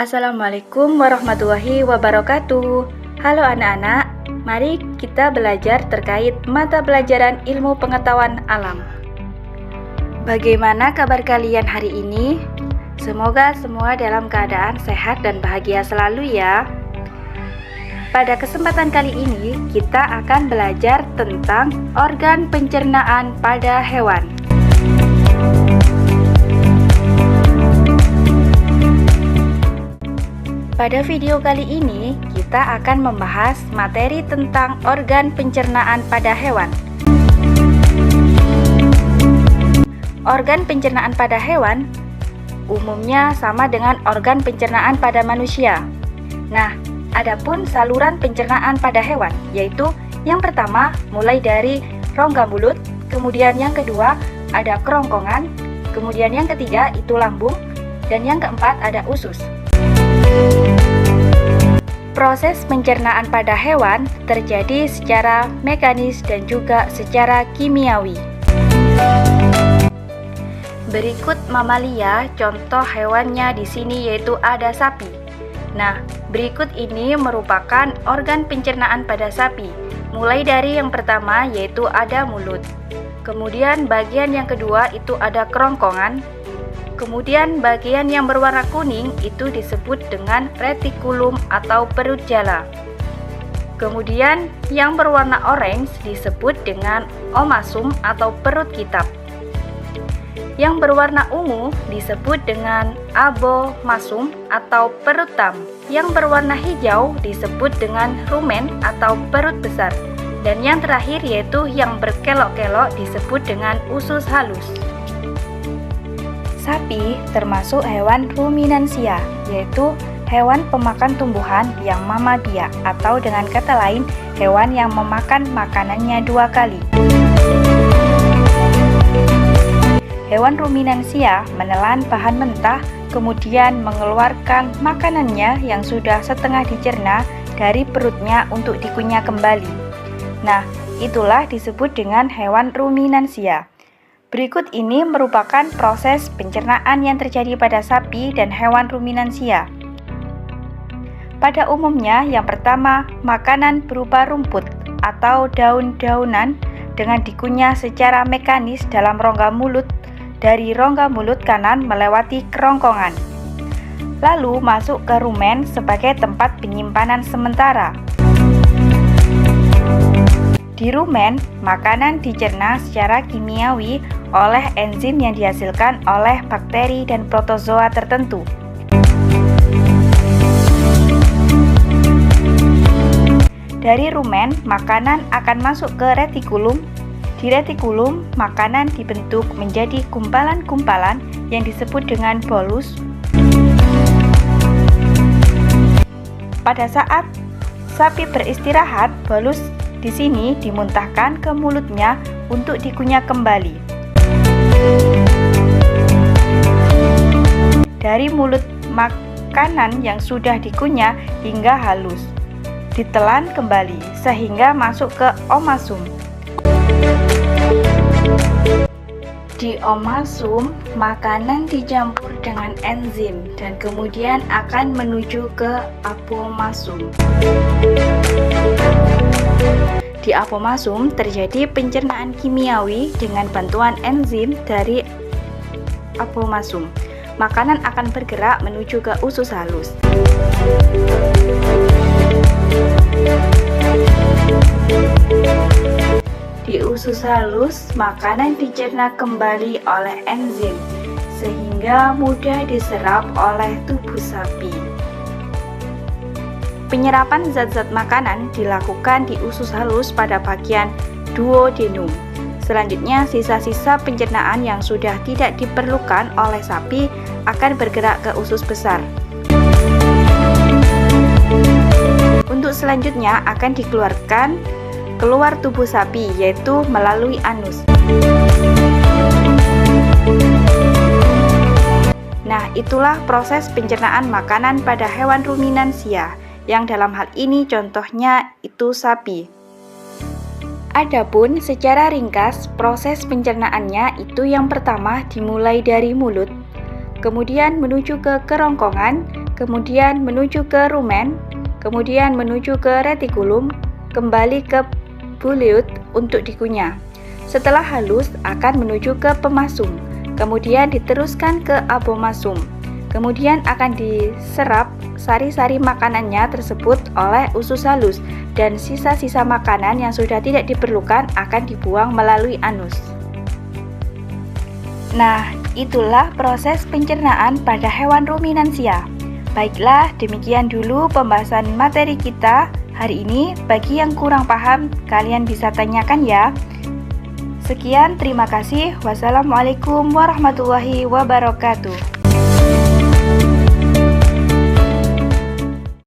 Assalamualaikum warahmatullahi wabarakatuh. Halo anak-anak, mari kita belajar terkait mata pelajaran ilmu pengetahuan alam. Bagaimana kabar kalian hari ini? Semoga semua dalam keadaan sehat dan bahagia selalu ya. Pada kesempatan kali ini, kita akan belajar tentang organ pencernaan pada hewan. Pada video kali ini, kita akan membahas materi tentang organ pencernaan pada hewan. Organ pencernaan pada hewan umumnya sama dengan organ pencernaan pada manusia. Nah, adapun saluran pencernaan pada hewan, yaitu yang pertama mulai dari rongga mulut, kemudian yang kedua ada kerongkongan, kemudian yang ketiga itu lambung, dan yang keempat ada usus. Proses pencernaan pada hewan terjadi secara mekanis dan juga secara kimiawi. Berikut mamalia, contoh hewannya di sini yaitu ada sapi. Nah, berikut ini merupakan organ pencernaan pada sapi. Mulai dari yang pertama yaitu ada mulut. Kemudian bagian yang kedua itu ada kerongkongan. Kemudian bagian yang berwarna kuning itu disebut dengan retikulum atau perut jala. Kemudian yang berwarna orange disebut dengan omasum atau perut kitab. Yang berwarna ungu disebut dengan abomasum atau perut tam. Yang berwarna hijau disebut dengan rumen atau perut besar. Dan yang terakhir yaitu yang berkelok-kelok disebut dengan usus halus. Sapi termasuk hewan ruminansia, yaitu hewan pemakan tumbuhan yang mamalia atau dengan kata lain hewan yang memakan makanannya dua kali. Hewan ruminansia menelan bahan mentah kemudian mengeluarkan makanannya yang sudah setengah dicerna dari perutnya untuk dikunyah kembali. Nah, itulah disebut dengan hewan ruminansia. Berikut ini merupakan proses pencernaan yang terjadi pada sapi dan hewan ruminansia. Pada umumnya, yang pertama, makanan berupa rumput atau daun-daunan dengan dikunyah secara mekanis dalam rongga mulut dari rongga mulut kanan melewati kerongkongan. Lalu masuk ke rumen sebagai tempat penyimpanan sementara. Di rumen, makanan dicerna secara kimiawi oleh enzim yang dihasilkan oleh bakteri dan protozoa tertentu. Dari rumen, makanan akan masuk ke retikulum. Di retikulum, makanan dibentuk menjadi gumpalan-gumpalan yang disebut dengan bolus. Pada saat sapi beristirahat, bolus di sini dimuntahkan ke mulutnya untuk dikunyah kembali. Dari mulut makanan yang sudah dikunyah hingga halus, ditelan kembali sehingga masuk ke omasum. Di omasum, makanan dicampur dengan enzim dan kemudian akan menuju ke apomasum. Di apomasum terjadi pencernaan kimiawi dengan bantuan enzim dari apomasum. Makanan akan bergerak menuju ke usus halus. Di usus halus, makanan dicerna kembali oleh enzim sehingga mudah diserap oleh tubuh sapi. Penyerapan zat-zat makanan dilakukan di usus halus pada bagian duodenum. Selanjutnya, sisa-sisa pencernaan yang sudah tidak diperlukan oleh sapi akan bergerak ke usus besar. Untuk selanjutnya akan dikeluarkan keluar tubuh sapi, yaitu melalui anus. Nah, itulah proses pencernaan makanan pada hewan ruminansia, yang dalam hal ini contohnya itu sapi. Adapun secara ringkas, proses pencernaannya itu yang pertama dimulai dari mulut, kemudian menuju ke kerongkongan, kemudian menuju ke rumen, kemudian menuju ke retikulum, kembali ke buleut untuk dikunyah. Setelah halus akan menuju ke pemasum, kemudian diteruskan ke abomasum. Kemudian akan diserap sari-sari makanannya tersebut oleh usus halus dan sisa-sisa makanan yang sudah tidak diperlukan akan dibuang melalui anus. Nah, itulah proses pencernaan pada hewan ruminansia. Baiklah, demikian dulu pembahasan materi kita hari ini. Bagi yang kurang paham, kalian bisa tanyakan ya. Sekian, terima kasih. Wassalamualaikum warahmatullahi wabarakatuh.